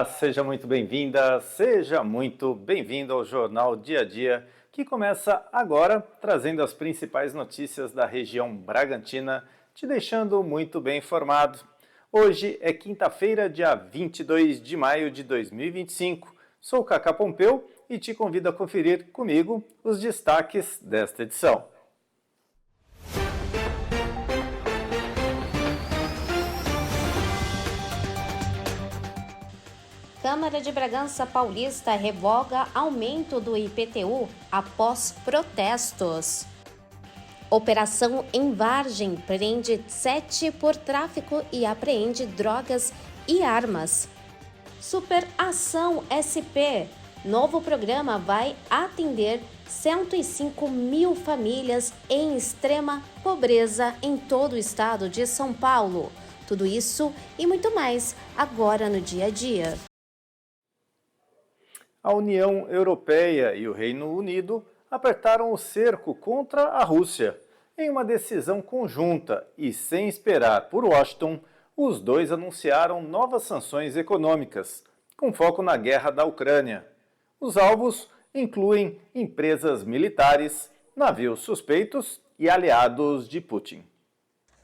seja muito bem-vinda, seja muito bem-vindo ao Jornal Dia a Dia, que começa agora trazendo as principais notícias da região Bragantina, te deixando muito bem informado. Hoje é quinta-feira, dia 22 de maio de 2025. Sou Cacá Pompeu e te convido a conferir comigo os destaques desta edição. Câmara de Bragança Paulista revoga aumento do IPTU após protestos. Operação em Vargem prende 7 por tráfico e apreende drogas e armas. Superação SP. Novo programa vai atender 105 mil famílias em extrema pobreza em todo o estado de São Paulo. Tudo isso e muito mais agora no Dia a Dia. A União Europeia e o Reino Unido apertaram o cerco contra a Rússia. Em uma decisão conjunta e sem esperar por Washington, os dois anunciaram novas sanções econômicas, com foco na guerra da Ucrânia. Os alvos incluem empresas militares, navios suspeitos e aliados de Putin.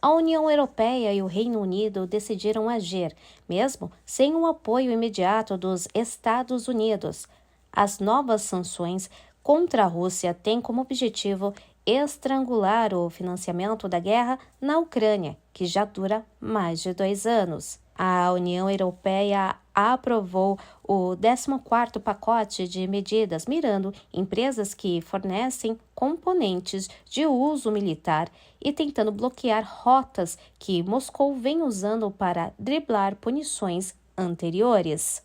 A União Europeia e o Reino Unido decidiram agir, mesmo sem o apoio imediato dos Estados Unidos. As novas sanções contra a Rússia têm como objetivo estrangular o financiamento da guerra na Ucrânia, que já dura mais de 2 anos. A União Europeia aprovou o 14º pacote de medidas mirando empresas que fornecem componentes de uso militar e tentando bloquear rotas que Moscou vem usando para driblar punições anteriores.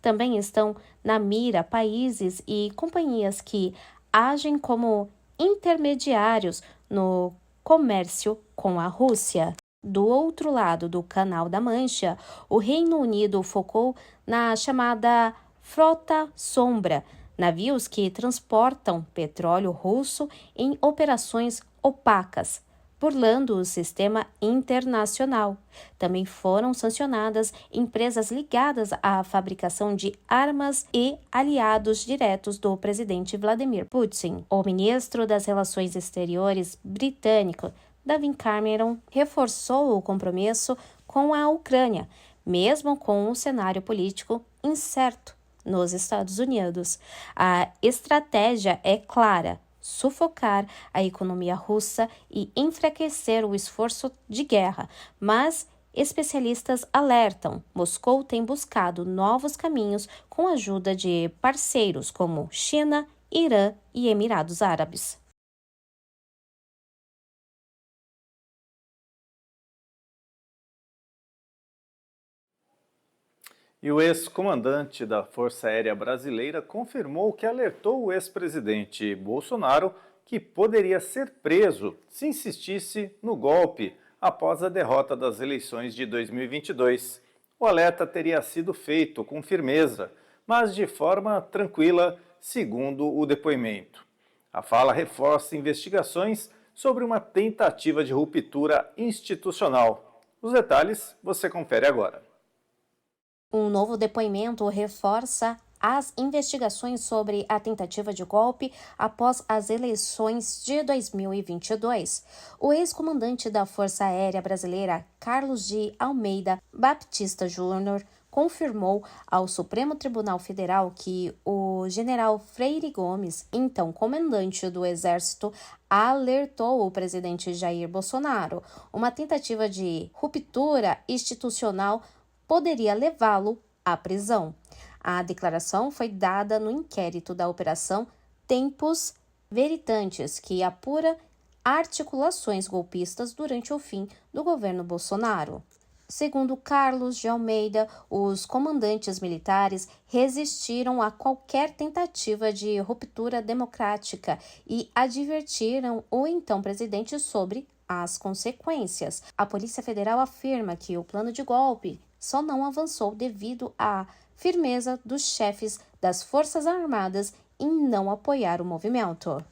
Também estão na mira países e companhias que agem como intermediários no comércio com a Rússia. Do outro lado do Canal da Mancha, o Reino Unido focou na chamada Frota Sombra, navios que transportam petróleo russo em operações opacas, burlando o sistema internacional. Também foram sancionadas empresas ligadas à fabricação de armas e aliados diretos do presidente Vladimir Putin. O ministro das Relações Exteriores britânico, David Cameron, reforçou o compromisso com a Ucrânia, mesmo com um cenário político incerto nos Estados Unidos. A estratégia é clara: sufocar a economia russa e enfraquecer o esforço de guerra, mas especialistas alertam: Moscou tem buscado novos caminhos com a ajuda de parceiros como China, Irã e Emirados Árabes. E o ex-comandante da Força Aérea Brasileira confirmou que alertou o ex-presidente Bolsonaro que poderia ser preso se insistisse no golpe após a derrota das eleições de 2022. O alerta teria sido feito com firmeza, mas de forma tranquila, segundo o depoimento. A fala reforça investigações sobre uma tentativa de ruptura institucional. Os detalhes você confere agora. Um novo depoimento reforça as investigações sobre a tentativa de golpe após as eleições de 2022. O ex-comandante da Força Aérea Brasileira, Carlos de Almeida Baptista Júnior, confirmou ao Supremo Tribunal Federal que o general Freire Gomes, então comandante do Exército, alertou o presidente Jair Bolsonaro. Uma tentativa de ruptura institucional poderia levá-lo à prisão. A declaração foi dada no inquérito da Operação Tempus Veritantes, que apura articulações golpistas durante o fim do governo Bolsonaro. Segundo Carlos de Almeida, os comandantes militares resistiram a qualquer tentativa de ruptura democrática e advertiram o então presidente sobre as consequências. A Polícia Federal afirma que o plano de golpe só não avançou devido à firmeza dos chefes das Forças Armadas em não apoiar o movimento.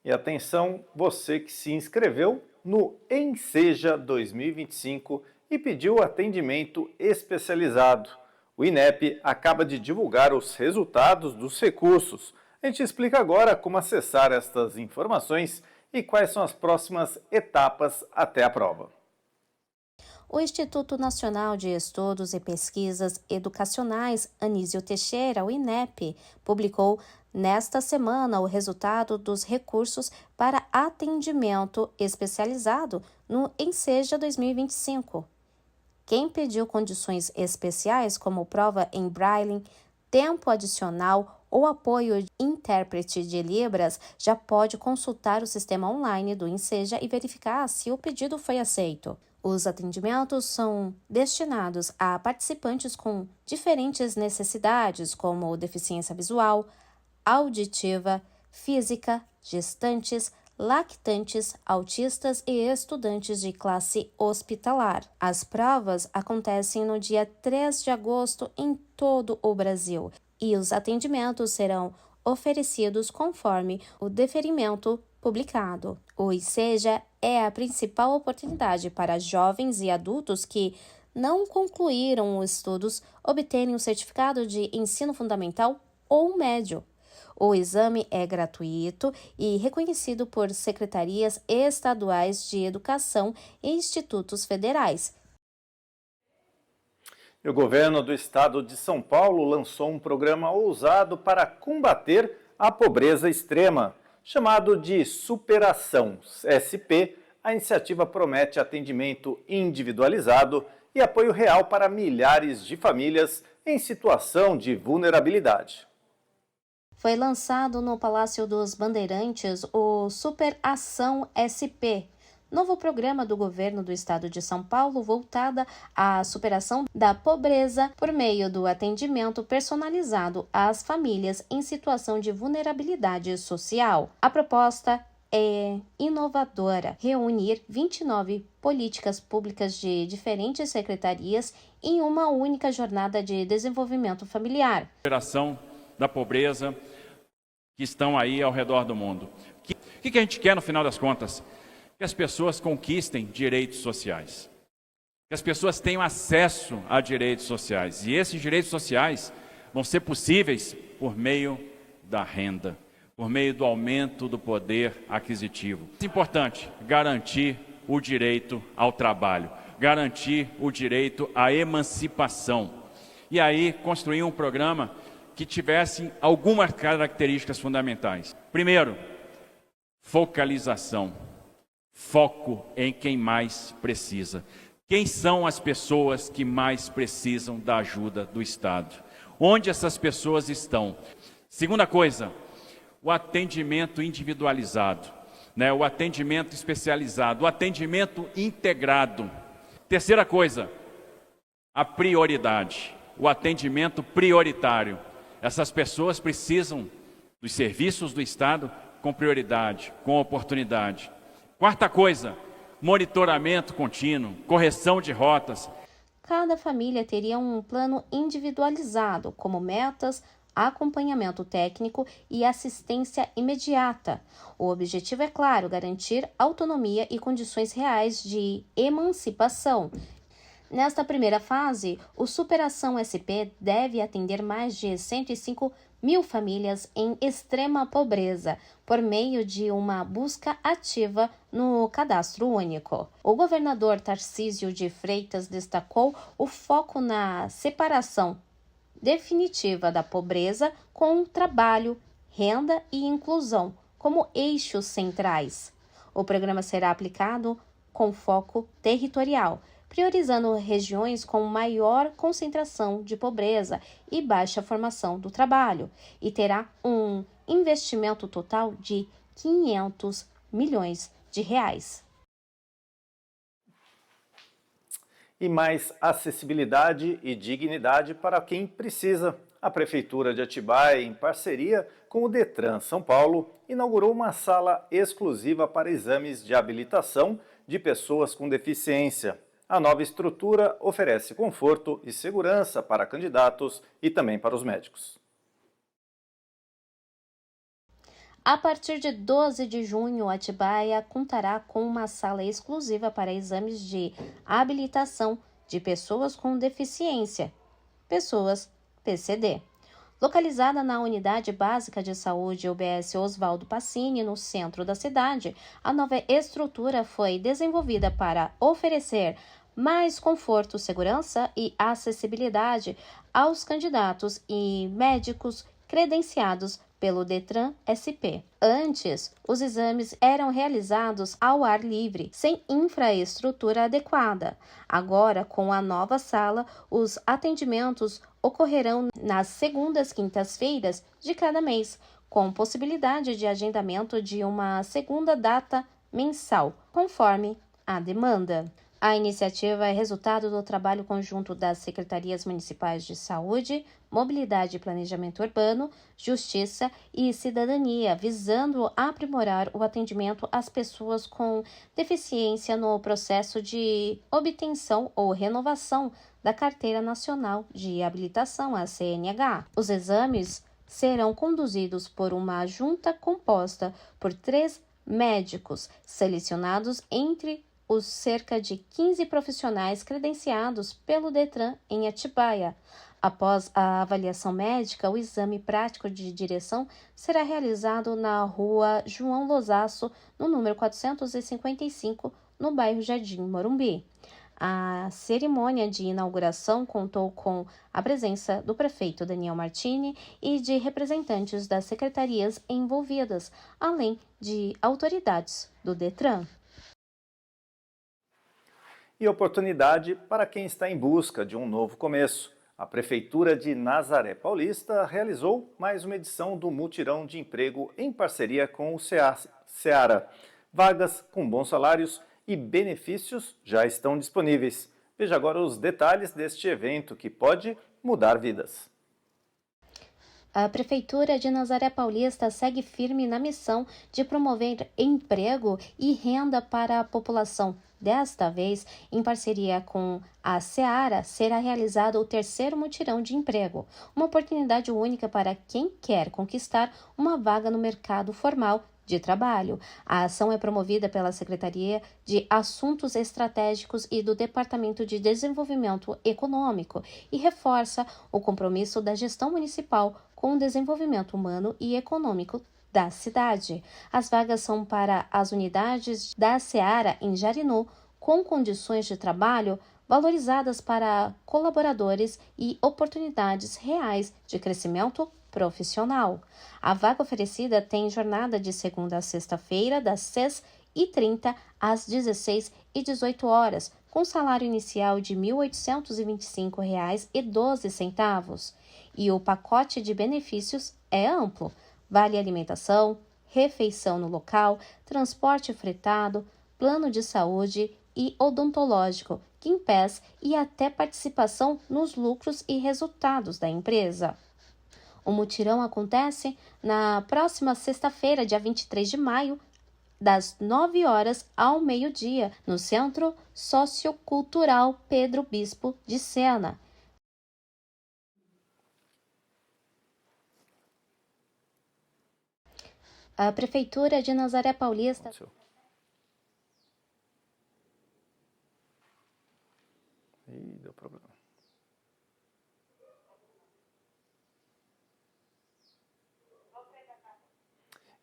E atenção, você que se inscreveu no Enseja 2025 e pediu atendimento especializado. O INEP acaba de divulgar os resultados dos recursos. A gente explica agora como acessar estas informações e quais são as próximas etapas até a prova. O Instituto Nacional de Estudos e Pesquisas Educacionais Anísio Teixeira, o INEP, publicou nesta semana o resultado dos recursos para atendimento especializado no Enseja 2025. Quem pediu condições especiais, como prova em Braille, tempo adicional ou apoio de intérprete de Libras, já pode consultar o sistema online do Enseja e verificar se o pedido foi aceito. Os atendimentos são destinados a participantes com diferentes necessidades, como deficiência visual, auditiva, física, gestantes, lactantes, autistas e estudantes de classe hospitalar. As provas acontecem no dia 3 de agosto em todo o Brasil e os atendimentos serão oferecidos conforme o deferimento publicado. O ICEJA é a principal oportunidade para jovens e adultos que não concluíram os estudos obterem o certificado de ensino fundamental ou médio. O exame é gratuito e reconhecido por secretarias estaduais de educação e institutos federais. E o governo do estado de São Paulo lançou um programa ousado para combater a pobreza extrema. Chamado de Superação SP, a iniciativa promete atendimento individualizado e apoio real para milhares de famílias em situação de vulnerabilidade. Foi lançado no Palácio dos Bandeirantes o Superação SP, novo programa do governo do estado de São Paulo voltada à superação da pobreza por meio do atendimento personalizado às famílias em situação de vulnerabilidade social. A proposta é inovadora, reunir 29 políticas públicas de diferentes secretarias em uma única jornada de desenvolvimento familiar. Superação da pobreza que estão aí ao redor do mundo. O que a gente quer no final das contas? Que as pessoas conquistem direitos sociais, que as pessoas tenham acesso a direitos sociais. E esses direitos sociais vão ser possíveis por meio da renda, por meio do aumento do poder aquisitivo. É importante garantir o direito ao trabalho, garantir o direito à emancipação. E aí construir um programa que tivesse algumas características fundamentais. Primeiro, focalização. Foco em quem mais precisa. Quem são as pessoas que mais precisam da ajuda do Estado? Onde essas pessoas estão? Segunda coisa, o atendimento individualizado, o atendimento especializado, o atendimento integrado. Terceira coisa, a prioridade, o atendimento prioritário. Essas pessoas precisam dos serviços do Estado com prioridade, com oportunidade. Quarta coisa, monitoramento contínuo, correção de rotas. Cada família teria um plano individualizado, como metas, acompanhamento técnico e assistência imediata. O objetivo é claro, garantir autonomia e condições reais de emancipação. Nesta primeira fase, o Superação SP deve atender mais de 105 mil famílias em extrema pobreza, por meio de uma busca ativa no Cadastro Único. O governador Tarcísio de Freitas destacou o foco na separação definitiva da pobreza com trabalho, renda e inclusão como eixos centrais. O programa será aplicado com foco territorial, priorizando regiões com maior concentração de pobreza e baixa formação do trabalho, e terá um investimento total de 500 milhões de reais. E mais acessibilidade e dignidade para quem precisa. A Prefeitura de Atibaia, em parceria com o Detran São Paulo, inaugurou uma sala exclusiva para exames de habilitação de pessoas com deficiência. A nova estrutura oferece conforto e segurança para candidatos e também para os médicos. A partir de 12 de junho, Atibaia contará com uma sala exclusiva para exames de habilitação de pessoas com deficiência, pessoas PCD. Localizada na Unidade Básica de Saúde UBS Oswaldo Pacini, no centro da cidade, a nova estrutura foi desenvolvida para oferecer mais conforto, segurança e acessibilidade aos candidatos e médicos credenciados pelo Detran SP. Antes, os exames eram realizados ao ar livre, sem infraestrutura adequada. Agora, com a nova sala, os atendimentos ocorrerão nas segundas quintas-feiras de cada mês, com possibilidade de agendamento de uma segunda data mensal, conforme a demanda. A iniciativa é resultado do trabalho conjunto das Secretarias Municipais de Saúde, Mobilidade e Planejamento Urbano, Justiça e Cidadania, visando aprimorar o atendimento às pessoas com deficiência no processo de obtenção ou renovação da Carteira Nacional de Habilitação, a CNH. Os exames serão conduzidos por uma junta composta por 3 médicos selecionados entre os cerca de 15 profissionais credenciados pelo Detran em Atibaia. Após a avaliação médica, o exame prático de direção será realizado na rua João Losaço, no número 455, no bairro Jardim Morumbi. A cerimônia de inauguração contou com a presença do prefeito Daniel Martini e de representantes das secretarias envolvidas, além de autoridades do Detran. E oportunidade para quem está em busca de um novo começo. A Prefeitura de Nazaré Paulista realizou mais uma edição do Mutirão de Emprego em parceria com o Seara. Vagas com bons salários e benefícios já estão disponíveis. Veja agora os detalhes deste evento que pode mudar vidas. A Prefeitura de Nazaré Paulista segue firme na missão de promover emprego e renda para a população. Desta vez, em parceria com a Seara, será realizado o 3º mutirão de emprego, uma oportunidade única para quem quer conquistar uma vaga no mercado formal de trabalho. A ação é promovida pela Secretaria de Assuntos Estratégicos e do Departamento de Desenvolvimento Econômico e reforça o compromisso da gestão municipal com o desenvolvimento humano e econômico da cidade. As vagas são para as unidades da Seara em Jarinu, com condições de trabalho valorizadas para colaboradores e oportunidades reais de crescimento profissional. A vaga oferecida tem jornada de segunda a sexta-feira, das 6h30 às 16h18, com salário inicial de R$ 1.825,12. E o pacote de benefícios é amplo. Vale alimentação, refeição no local, transporte fretado, plano de saúde e odontológico, Gympass e até participação nos lucros e resultados da empresa. O mutirão acontece na próxima sexta-feira, dia 23 de maio, das 9h ao meio-dia, no Centro Sociocultural Pedro Bispo de Sena. A Prefeitura de Nazaré Paulista... Deu problema.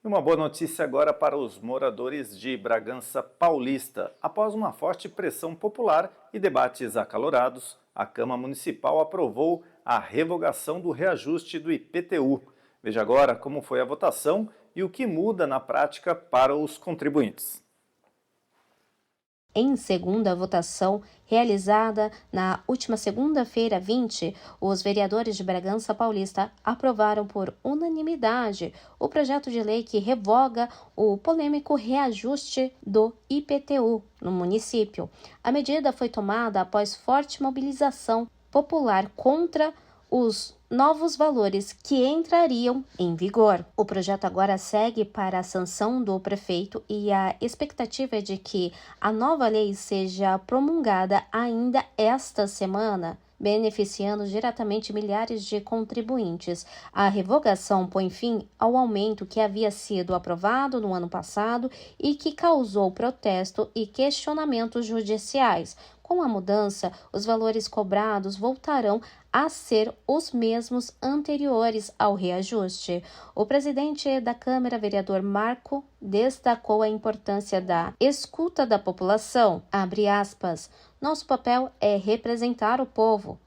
E uma boa notícia agora para os moradores de Bragança Paulista. Após uma forte pressão popular e debates acalorados, a Câmara Municipal aprovou a revogação do reajuste do IPTU. Veja agora como foi a votação e o que muda na prática para os contribuintes. Em segunda votação, realizada na última segunda-feira 20, os vereadores de Bragança Paulista aprovaram por unanimidade o projeto de lei que revoga o polêmico reajuste do IPTU no município. A medida foi tomada após forte mobilização popular contra os novos valores que entrariam em vigor. O projeto agora segue para a sanção do prefeito e a expectativa é de que a nova lei seja promulgada ainda esta semana beneficiando diretamente milhares de contribuintes. A revogação põe fim ao aumento que havia sido aprovado no ano passado e que causou protesto e questionamentos judiciais. Com a mudança, os valores cobrados voltarão a ser os mesmos anteriores ao reajuste. O presidente da Câmara, vereador Marco, destacou a importância da escuta da população. Abre aspas, nosso papel é representar o povo.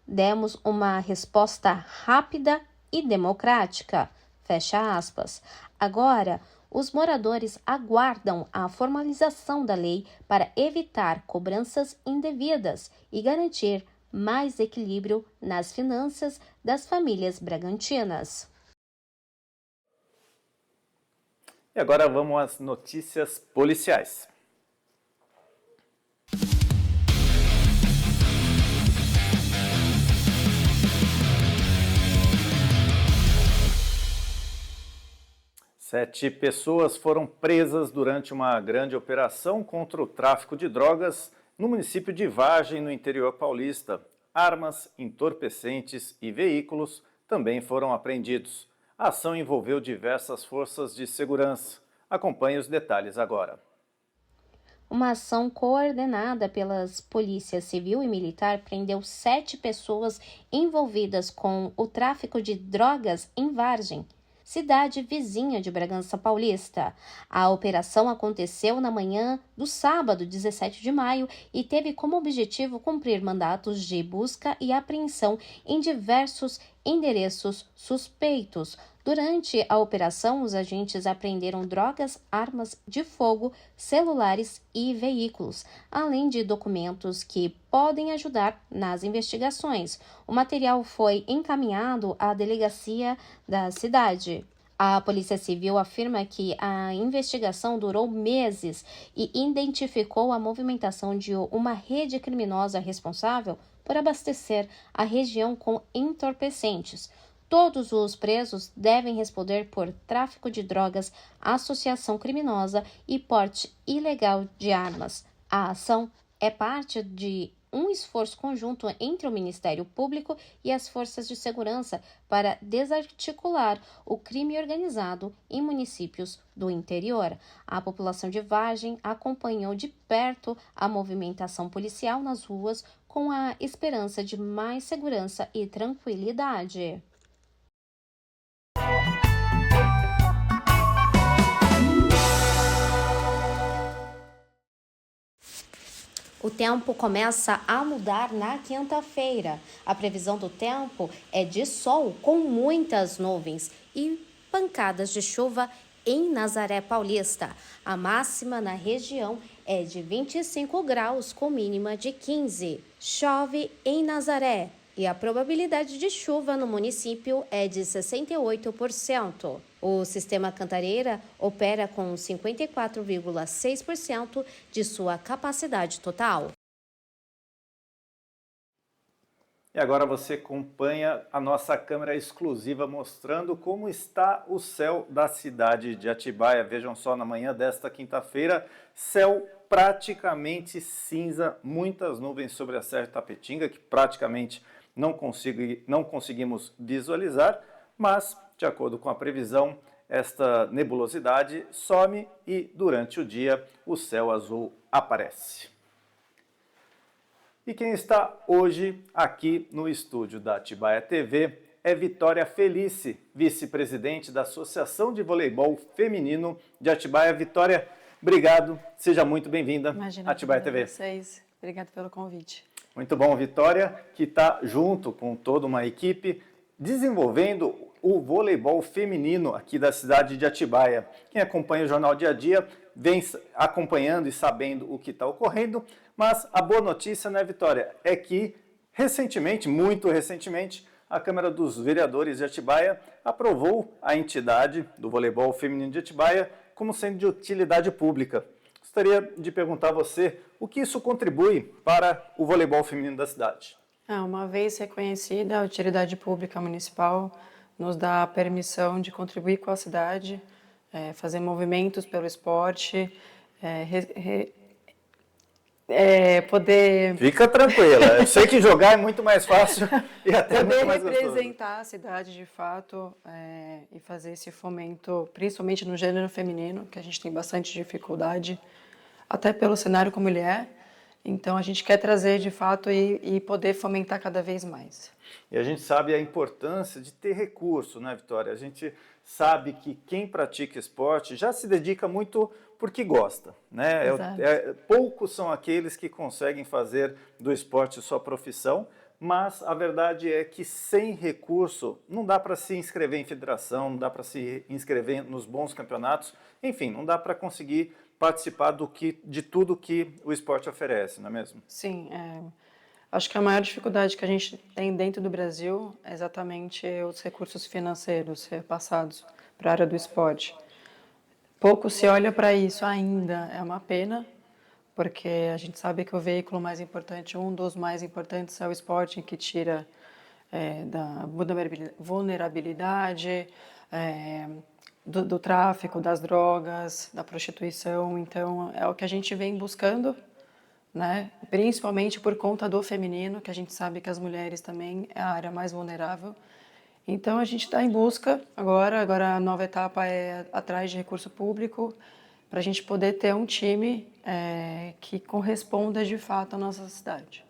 Demos uma resposta rápida e democrática. Fecha aspas. Agora, os moradores aguardam a formalização da lei para evitar cobranças indevidas e garantir mais equilíbrio nas finanças das famílias bragantinas. E agora vamos às notícias policiais. Sete pessoas foram presas durante uma grande operação contra o tráfico de drogas no município de Vargem, no interior paulista. Armas, entorpecentes e veículos também foram apreendidos. A ação envolveu diversas forças de segurança. Acompanhe os detalhes agora. Uma ação coordenada pelas polícias civil e militar prendeu 7 pessoas envolvidas com o tráfico de drogas em Vargem, cidade vizinha de Bragança Paulista. A operação aconteceu na manhã do sábado, 17 de maio, e teve como objetivo cumprir mandatos de busca e apreensão em diversos endereços suspeitos. Durante a operação, os agentes apreenderam drogas, armas de fogo, celulares e veículos, além de documentos que podem ajudar nas investigações. O material foi encaminhado à delegacia da cidade. A Polícia Civil afirma que a investigação durou meses e identificou a movimentação de uma rede criminosa responsável por abastecer a região com entorpecentes. Todos os presos devem responder por tráfico de drogas, associação criminosa e porte ilegal de armas. A ação é parte de um esforço conjunto entre o Ministério Público e as forças de segurança para desarticular o crime organizado em municípios do interior. A população de Vargem acompanhou de perto a movimentação policial nas ruas com a esperança de mais segurança e tranquilidade. O tempo começa a mudar na quinta-feira. A previsão do tempo é de sol com muitas nuvens e pancadas de chuva em Nazaré Paulista. A máxima na região é de 25 graus com mínima de 15. Chove em Nazaré e a probabilidade de chuva no município é de 68%. O sistema Cantareira opera com 54,6% de sua capacidade total. E agora você acompanha a nossa câmera exclusiva mostrando como está o céu da cidade de Atibaia. Vejam só, na manhã desta quinta-feira, céu praticamente cinza, muitas nuvens sobre a Serra de Tapetinga, que praticamente não conseguimos visualizar, mas, de acordo com a previsão, esta nebulosidade some e, durante o dia, o céu azul aparece. E quem está hoje aqui no estúdio da Atibaia TV é Vitória Felice, vice-presidente da Associação de Voleibol Feminino de Atibaia. Vitória, obrigado, seja muito bem-vinda à Atibaia TV. Vocês. Obrigado pelo convite. Muito bom, Vitória, que está junto com toda uma equipe desenvolvendo o voleibol feminino aqui da cidade de Atibaia. Quem acompanha o Jornal Dia a Dia vem acompanhando e sabendo o que está ocorrendo, mas a boa notícia, né, Vitória, é que recentemente, muito recentemente, a Câmara dos Vereadores de Atibaia aprovou a entidade do voleibol feminino de Atibaia como sendo de utilidade pública. Gostaria de perguntar a você o que isso contribui para o voleibol feminino da cidade. Uma vez reconhecida, a utilidade pública municipal nos dá a permissão de contribuir com a cidade, fazer movimentos pelo esporte, poder Fica tranquila, eu sei que jogar é muito mais fácil e até muito mais gostoso. representar a cidade de fato e fazer esse fomento, principalmente no gênero feminino, que a gente tem bastante dificuldade, até pelo cenário como ele é. Então a gente quer trazer de fato e poder fomentar cada vez mais. E a gente sabe a importância de ter recurso, né, Vitória? A gente sabe que quem pratica esporte já se dedica muito porque gosta, né? Exato. Poucos são aqueles que conseguem fazer do esporte sua profissão, mas a verdade é que sem recurso não dá para se inscrever em federação, não dá para se inscrever nos bons campeonatos, enfim, não dá para conseguir participar de tudo que o esporte oferece, não é mesmo? Sim, acho que a maior dificuldade que a gente tem dentro do Brasil é exatamente os recursos financeiros repassados para a área do esporte. Pouco se olha para isso ainda, é uma pena, porque a gente sabe que o veículo mais importante, um dos mais importantes é o esporte, que tira da vulnerabilidade, do tráfico, das drogas, da prostituição. Então, é o que a gente vem buscando, né? Principalmente por conta do feminino, que a gente sabe que as mulheres também é a área mais vulnerável. Então a gente está em busca agora a nova etapa é atrás de recurso público para a gente poder ter um time que corresponda de fato à nossa cidade.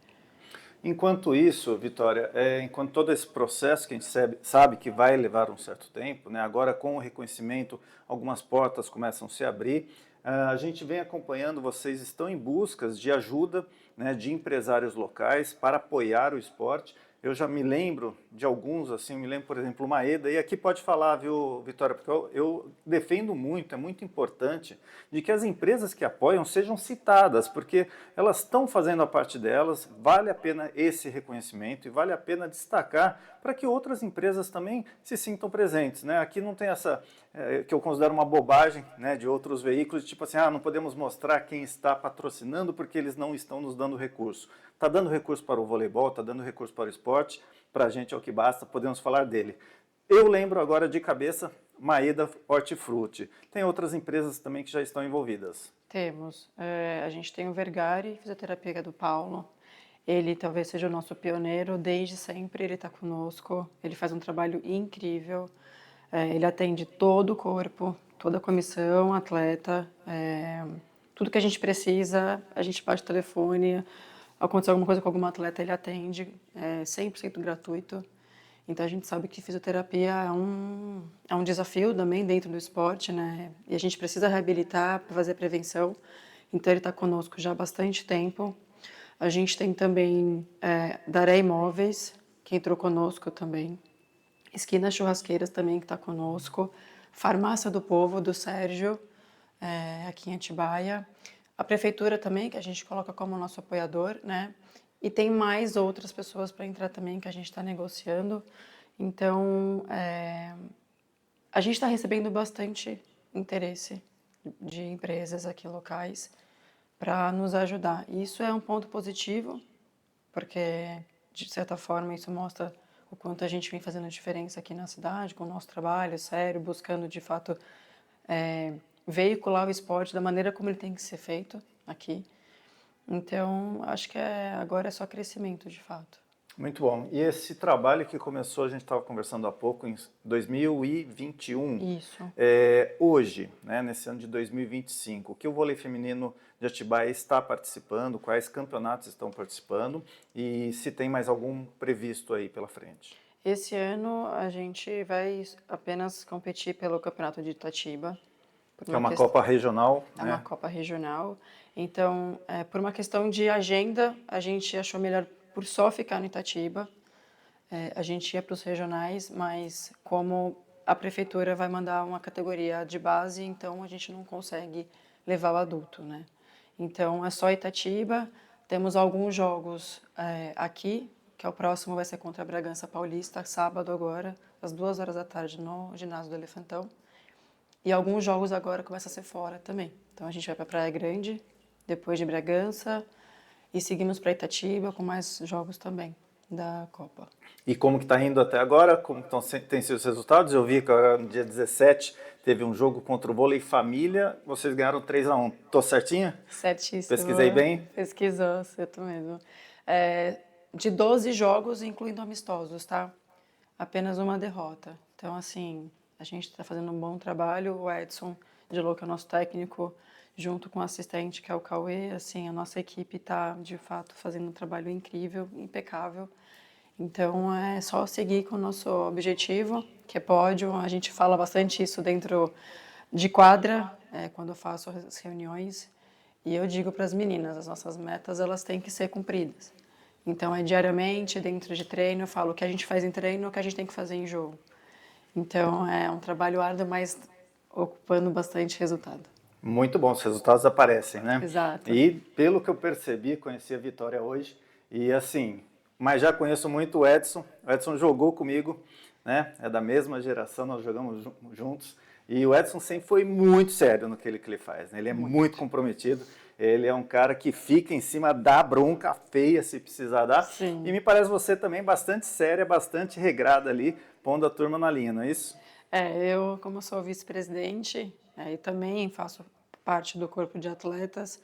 Enquanto isso, Vitória, enquanto todo esse processo que a gente sabe que vai levar um certo tempo, né, agora com o reconhecimento algumas portas começam a se abrir, a gente vem acompanhando, vocês estão em buscas de ajuda, né, de empresários locais para apoiar o esporte. Eu já me lembro de alguns, assim, me lembro, por exemplo, o Maeda, e aqui pode falar, viu, Vitória, porque eu defendo muito, é muito importante, de que as empresas que apoiam sejam citadas, porque elas estão fazendo a parte delas, vale a pena esse reconhecimento e vale a pena destacar para que outras empresas também se sintam presentes, né? Aqui não tem essa, que eu considero uma bobagem, né, de outros veículos, tipo assim, não podemos mostrar quem está patrocinando porque eles não estão nos dando recurso. Está dando recurso para o voleibol, está dando recurso para o esporte, para a gente é o que basta, podemos falar dele. Eu lembro agora de cabeça Maeda Hortifruti. Tem outras empresas também que já estão envolvidas. Temos. A gente tem o Vergari, fisioterapia do Paulo. Ele talvez seja o nosso pioneiro, desde sempre ele está conosco. Ele faz um trabalho incrível. Ele atende todo o corpo, toda a comissão, atleta. Tudo que a gente precisa, a gente bate o telefone. Aconteceu alguma coisa com algum atleta, ele atende, 100% gratuito. Então a gente sabe que fisioterapia é um desafio também dentro do esporte, né? E a gente precisa reabilitar, fazer prevenção. Então ele está conosco já há bastante tempo. A gente tem também Daré Imóveis, que entrou conosco também. Esquina Churrasqueiras também, que está conosco. Farmácia do Povo, do Sérgio, aqui em Atibaia. A prefeitura também, que a gente coloca como nosso apoiador, né? E tem mais outras pessoas para entrar também que a gente está negociando. Então, a gente está recebendo bastante interesse de empresas aqui locais para nos ajudar. E isso é um ponto positivo, porque, de certa forma, isso mostra o quanto a gente vem fazendo a diferença aqui na cidade, com o nosso trabalho sério, buscando, de fato, veicular o esporte da maneira como ele tem que ser feito aqui. Então, acho que agora é só crescimento, de fato. Muito bom. E esse trabalho que começou, a gente estava conversando há pouco, em 2021. Isso. Hoje, né, nesse ano de 2025, o que o vôlei feminino de Atibaia está participando, quais campeonatos estão participando e se tem mais algum previsto aí pela frente? Esse ano a gente vai apenas competir pelo Campeonato de Itatiba. Que é uma Copa regional, É né? uma Copa regional. Então, por uma questão de agenda, a gente achou melhor por só ficar no Itatiba. A gente ia para os regionais, mas como a prefeitura vai mandar uma categoria de base, então a gente não consegue levar o adulto, né? Então, é só Itatiba. Temos alguns jogos aqui, que é o próximo vai ser contra a Bragança Paulista, sábado agora, às 2 horas da tarde, no ginásio do Elefantão. E alguns jogos agora começam a ser fora também. Então a gente vai para Praia Grande, depois de Bragança, e seguimos para Itatiba com mais jogos também. da Copa. E como que está indo até agora? Como têm sido os resultados? Eu vi que agora, no dia 17 teve um jogo contra o Vôlei Família, vocês ganharam 3-1. Tô certinha? Certíssimo. Pesquisei bem? Pesquisou, certo mesmo. De 12 jogos, incluindo amistosos, tá? Apenas uma derrota. Então, assim, a gente está fazendo um bom trabalho. O Edson de Lô, que é o nosso técnico, junto com o assistente, que é o Cauê, assim, a nossa equipe está, de fato, fazendo um trabalho incrível, impecável. Então, é só seguir com o nosso objetivo, que é pódio. A gente fala bastante isso dentro de quadra, quando eu faço as reuniões. E eu digo para as meninas, as nossas metas, elas têm que ser cumpridas. Então, é diariamente, dentro de treino, eu falo o que a gente faz em treino, o que a gente tem que fazer em jogo. Então, é um trabalho árduo, mas ocupando bastante resultado. Muito bom, os resultados aparecem, né? Exato. E pelo que eu percebi, conheci a Vitória hoje, e assim, mas já conheço muito o Edson jogou comigo, né? É da mesma geração, nós jogamos juntos, e o Edson sempre foi muito sério no que ele faz, né? Ele é muito comprometido, ele é um cara que fica em cima da bronca feia se precisar dar, Sim. E me parece você também bastante séria, bastante regrada ali, pondo a turma na linha, não é isso? Eu, como sou vice-presidente, e também faço parte do corpo de atletas,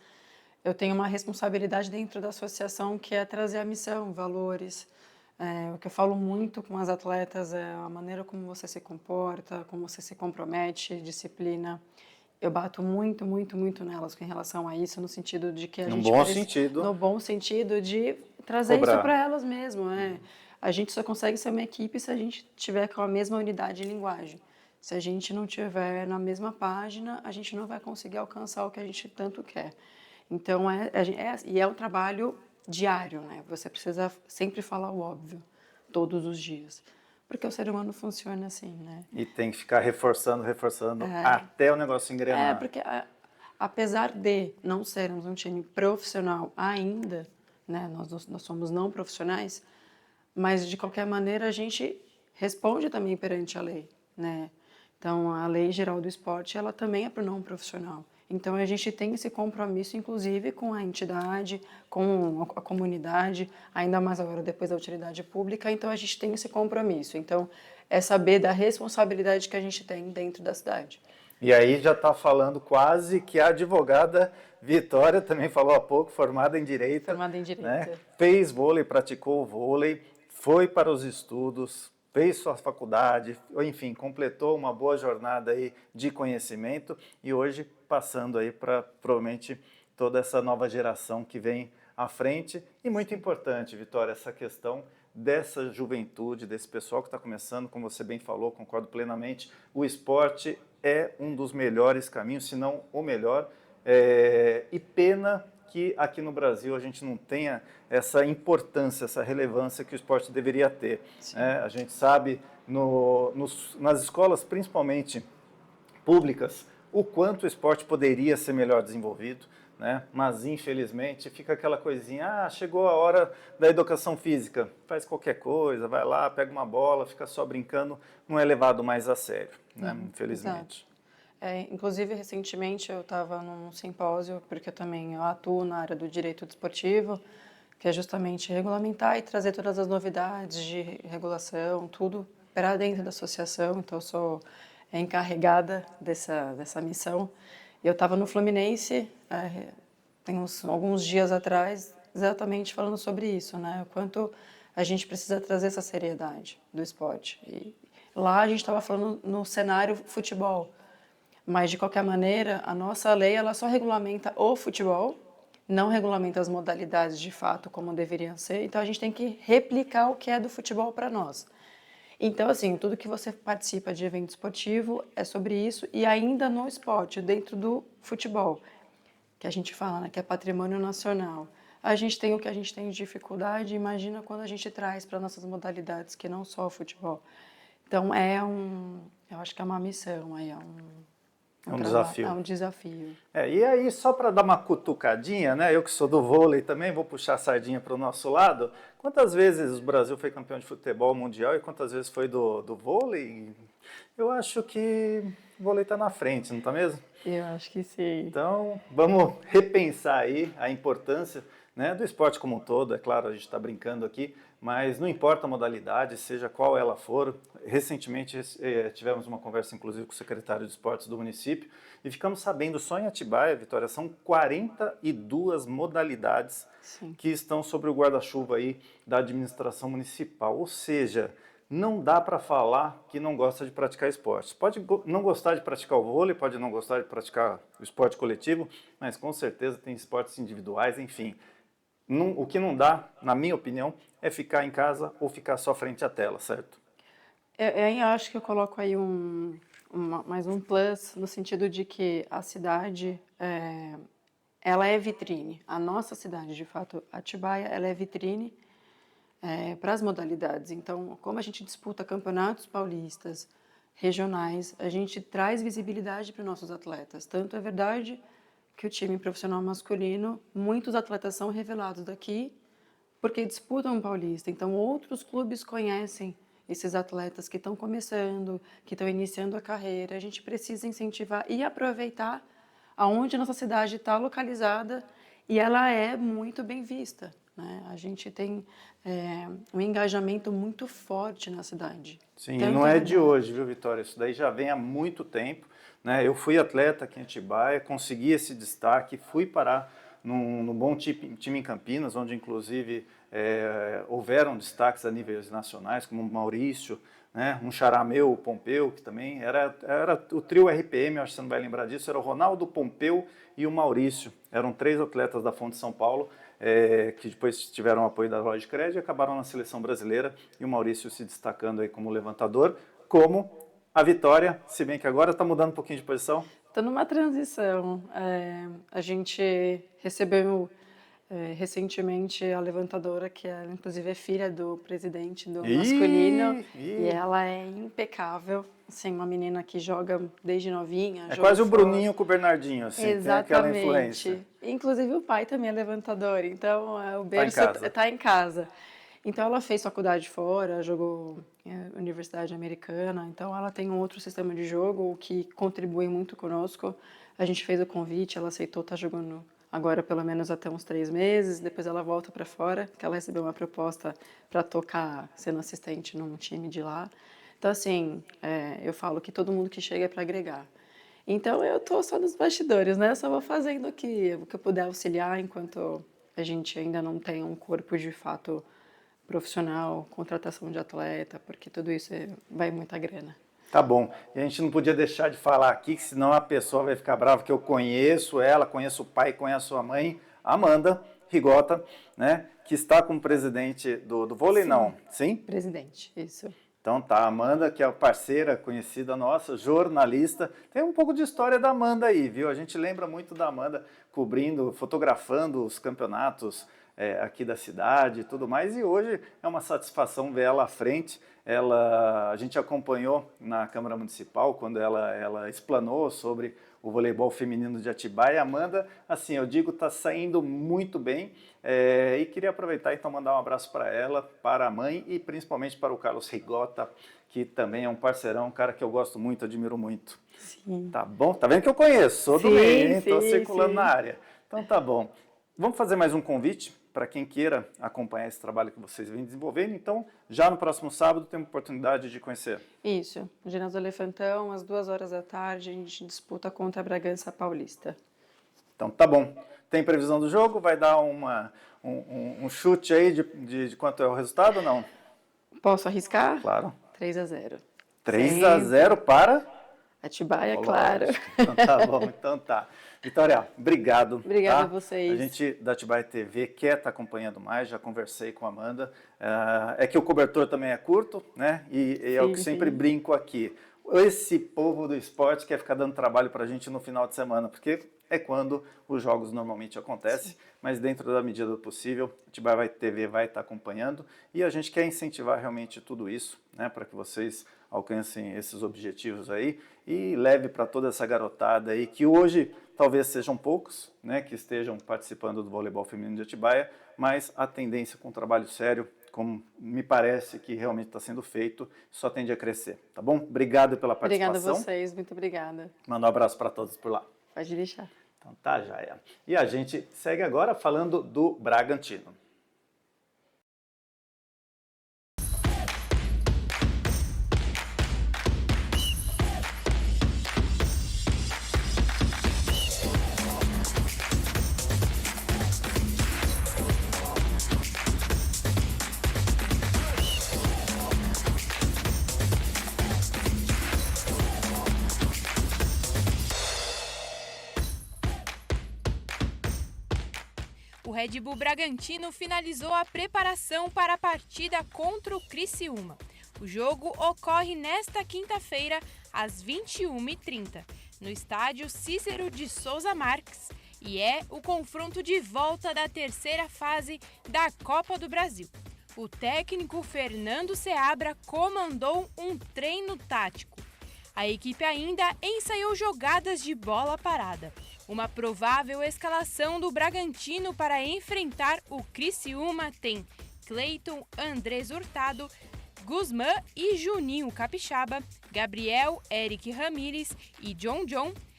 eu tenho uma responsabilidade dentro da associação que é trazer a missão, valores. O que eu falo muito com as atletas é a maneira como você se comporta, como você se compromete, disciplina. Eu bato muito, muito, muito nelas com relação a isso, no sentido de que a No gente bom sentido. no bom sentido de trazer Cobrar. isso para elas mesmo. A gente só consegue ser uma equipe se a gente tiver com a mesma unidade de linguagem. Se a gente não tiver na mesma página, a gente não vai conseguir alcançar o que a gente tanto quer. Então, e é um trabalho diário, né? Você precisa sempre falar o óbvio, todos os dias. Porque o ser humano funciona assim, né? E tem que ficar reforçando até o negócio engrenar. Porque apesar de não sermos um time profissional ainda, né? Nós somos não profissionais, mas de qualquer maneira a gente responde também perante a lei, né? Então, a Lei Geral do Esporte, ela também é para o não profissional. Então, a gente tem esse compromisso, inclusive, com a entidade, com a comunidade, ainda mais agora depois da utilidade pública. Então, a gente tem esse compromisso. Então, é saber da responsabilidade que a gente tem dentro da cidade. E aí já está falando quase que a advogada Vitória também falou há pouco, formada em Direito. Formada em Direito. Né? Fez vôlei, praticou vôlei, foi para os estudos, fez sua faculdade, enfim, completou uma boa jornada aí de conhecimento e hoje passando aí para provavelmente toda essa nova geração que vem à frente. E muito importante, Vitória, essa questão dessa juventude, desse pessoal que está começando, como você bem falou, concordo plenamente, o esporte é um dos melhores caminhos, se não o melhor, e pena que aqui no Brasil a gente não tenha essa importância, essa relevância que o esporte deveria ter. A gente sabe, nas escolas, principalmente públicas, o quanto o esporte poderia ser melhor desenvolvido, né? Mas infelizmente fica aquela coisinha, chegou a hora da educação física, faz qualquer coisa, vai lá, pega uma bola, fica só brincando, não é levado mais a sério, né? Infelizmente. Inclusive, recentemente eu estava num simpósio, porque eu atuo na área do direito desportivo, que é justamente regulamentar e trazer todas as novidades de regulação, tudo para dentro da associação, então eu sou encarregada dessa missão. Eu estava no Fluminense, tem alguns dias atrás, exatamente falando sobre isso, né? O quanto a gente precisa trazer essa seriedade do esporte. E lá a gente estava falando no cenário futebol, mas de qualquer maneira, a nossa lei ela só regulamenta o futebol, não regulamenta as modalidades de fato como deveriam ser, então a gente tem que replicar o que é do futebol para nós. Então, assim, tudo que você participa de evento esportivo é sobre isso, e ainda no esporte, dentro do futebol, que a gente fala, né, que é patrimônio nacional. A gente tem o que a gente tem de dificuldade, imagina quando a gente traz para nossas modalidades, que não só o futebol. Então, eu acho que é uma missão, É um desafio. É um desafio. E aí, só para dar uma cutucadinha, né? Eu que sou do vôlei também, vou puxar a sardinha para o nosso lado. Quantas vezes o Brasil foi campeão de futebol mundial e quantas vezes foi do vôlei? Eu acho que o vôlei está na frente, não está mesmo? Eu acho que sim. Então, vamos repensar aí a importância, né, do esporte como um todo. É claro, a gente está brincando aqui, mas não importa a modalidade, seja qual ela for. Recentemente tivemos uma conversa, inclusive, com o secretário de esportes do município e ficamos sabendo só em Atibaia, Vitória, são 42 modalidades Sim. que estão sobre o guarda-chuva aí da administração municipal. Ou seja, não dá para falar que não gosta de praticar esportes. Pode não gostar de praticar o vôlei, pode não gostar de praticar o esporte coletivo, mas com certeza tem esportes individuais, enfim. O que não dá, na minha opinião, é ficar em casa ou ficar só frente à tela, certo? Eu acho que eu coloco aí mais um plus, no sentido de que a cidade, ela é vitrine. A nossa cidade, de fato, Atibaia, ela é vitrine para as modalidades. Então, como a gente disputa campeonatos paulistas, regionais, a gente traz visibilidade para os nossos atletas. Tanto é verdade que o time profissional masculino, muitos atletas são revelados daqui porque disputam o paulista. Então, outros clubes conhecem esses atletas que estão começando, que estão iniciando a carreira. A gente precisa incentivar e aproveitar aonde a nossa cidade está localizada e ela é muito bem vista, né? A gente tem um engajamento muito forte na cidade. Sim, e Tanto não é de verdade. hoje, viu, Vitória? Isso daí já vem há muito tempo, né? Eu fui atleta aqui em Atibaia, consegui esse destaque, fui parar num bom time em Campinas, onde inclusive houveram destaques a níveis nacionais, como o Maurício, né? Um xará meu, o Pompeu, que também era o trio RPM, acho que você não vai lembrar disso, era o Ronaldo, o Pompeu e o Maurício. Eram 3 atletas da Fonte São Paulo, que depois tiveram o apoio da Loja de Crédito e acabaram na seleção brasileira, e o Maurício se destacando aí como levantador, como a Vitória, se bem que agora está mudando um pouquinho de posição. Estou numa transição. A gente recebeu recentemente a levantadora, que ela, inclusive é filha do presidente do masculino, e ela é impecável. Assim, uma menina que joga desde novinha. É quase o Bruninho com o Bernardinho, assim, tem aquela Exatamente. influência. Inclusive o pai também é levantador, então o Tá em berço casa. está em casa. Então ela fez faculdade fora, jogou Universidade Americana, então ela tem um outro sistema de jogo, o que contribui muito conosco. A gente fez o convite, ela aceitou, tá jogando agora pelo menos até uns 3 meses, depois ela volta para fora, que ela recebeu uma proposta para tocar sendo assistente num time de lá. Então assim, eu falo que todo mundo que chega é para agregar. Então eu tô só nos bastidores, né? Eu só vou fazendo aqui o que eu puder auxiliar enquanto a gente ainda não tem um corpo de fato profissional, contratação de atleta, porque tudo isso vai muita grana. Tá bom. E a gente não podia deixar de falar aqui, que senão a pessoa vai ficar brava, que eu conheço ela, conheço o pai, conheço a mãe, Amanda Rigota, né? Que está como presidente do vôlei, Sim. não? Sim? Presidente, isso. Então tá, a Amanda, que é a parceira conhecida nossa, jornalista. Tem um pouco de história da Amanda aí, viu? A gente lembra muito da Amanda cobrindo, fotografando os campeonatos aqui da cidade e tudo mais. E hoje é uma satisfação ver ela à frente. A gente acompanhou na Câmara Municipal quando ela explanou sobre o voleibol feminino de Atibaia. A Amanda, assim, eu digo, está saindo muito bem. E queria aproveitar então mandar um abraço para ela, para a mãe e principalmente para o Carlos Rigota, que também é um parceirão, um cara que eu gosto muito, admiro muito. Sim. Tá bom? Tá vendo que eu conheço, sou do Sim, meio, hein? Tô sim, circulando sim. na área. Então tá bom. Vamos fazer mais um convite para quem queira acompanhar esse trabalho que vocês vêm desenvolvendo. Então, já no próximo sábado, tem oportunidade de conhecer. Isso. Ginásio Elefantão, às 2 horas da tarde, a gente disputa contra a Bragança Paulista. Então tá bom. Tem previsão do jogo? Vai dar um chute aí de quanto é o resultado ou não? Posso arriscar? Claro. 3-0. 3-0 para? Atibaia, claro. Lógico. Então tá bom, então tá. Vitória, obrigado. Obrigada tá? a vocês. A gente da Atibaia TV quer estar acompanhando mais, já conversei com a Amanda. É que o cobertor também é curto, né? E é o que sempre brinco aqui. Esse povo do esporte quer ficar dando trabalho para a gente no final de semana, porque é quando os jogos normalmente acontecem, mas dentro da medida do possível, a Atibaia TV vai estar acompanhando e a gente quer incentivar realmente tudo isso, né, para que vocês alcancem esses objetivos aí e leve para toda essa garotada aí, que hoje talvez sejam poucos, né, que estejam participando do voleibol feminino de Atibaia, mas a tendência com um trabalho sério, como me parece que realmente está sendo feito, só tende a crescer, tá bom? Obrigado pela participação. Obrigada a vocês, muito obrigada. Manda um abraço para todos por lá. Pode deixar. Então tá, Jaia. E a gente segue agora falando do Bragantino. Red Bull Bragantino finalizou a preparação para a partida contra o Criciúma. O jogo ocorre nesta quinta-feira, às 21h30, no estádio Cícero de Souza Marques, e é o confronto de volta da terceira fase da Copa do Brasil. O técnico Fernando Seabra comandou um treino tático. A equipe ainda ensaiou jogadas de bola parada. Uma provável escalação do Bragantino para enfrentar o Criciúma tem Cleiton Andrés Hurtado, Guzmán e Juninho Capixaba, Gabriel Eric Ramírez e John,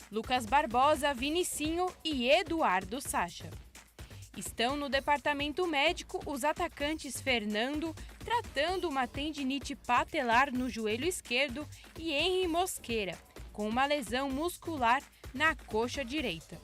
Lucas Barbosa, Vinicinho e Eduardo Sacha. Estão no departamento médico os atacantes Fernando, tratando uma tendinite patelar no joelho esquerdo, e Henry Mosqueira, com uma lesão muscular na coxa direita.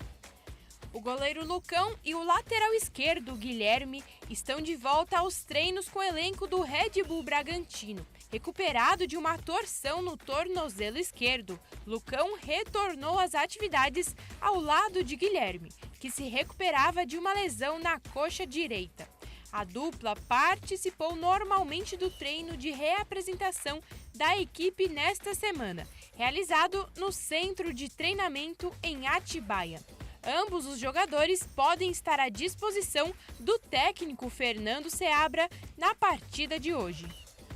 O goleiro Lucão e o lateral esquerdo Guilherme estão de volta aos treinos com o elenco do Red Bull Bragantino. Recuperado de uma torção no tornozelo esquerdo, Lucão retornou às atividades ao lado de Guilherme, que se recuperava de uma lesão na coxa direita. A dupla participou normalmente do treino de reapresentação da equipe nesta semana, realizado no Centro de Treinamento em Atibaia. Ambos os jogadores podem estar à disposição do técnico Fernando Seabra na partida de hoje.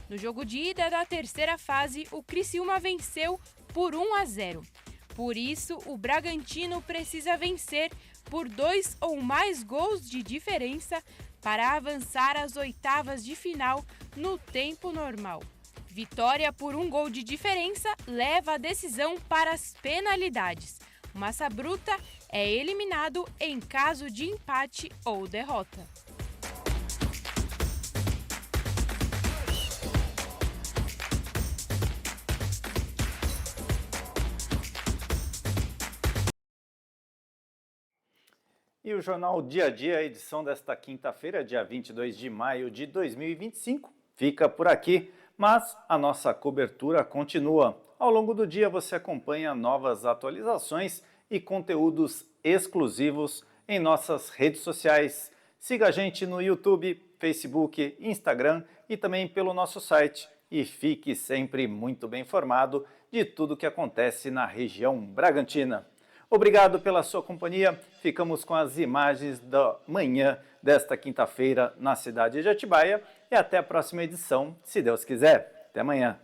No jogo de ida da terceira fase, o Criciúma venceu por 1-0. Por isso, o Bragantino precisa vencer por 2 ou mais gols de diferença para avançar às oitavas de final no tempo normal. Vitória por 1 gol de diferença leva a decisão para as penalidades. O Massa Bruta é eliminado em caso de empate ou derrota. E o Jornal Dia a Dia, edição desta quinta-feira, dia 22 de maio de 2025, fica por aqui, mas a nossa cobertura continua. Ao longo do dia você acompanha novas atualizações e conteúdos exclusivos em nossas redes sociais. Siga a gente no YouTube, Facebook, Instagram e também pelo nosso site. E fique sempre muito bem informado de tudo o que acontece na região Bragantina. Obrigado pela sua companhia. Ficamos com as imagens da manhã desta quinta-feira na cidade de Atibaia. E até a próxima edição, se Deus quiser. Até amanhã.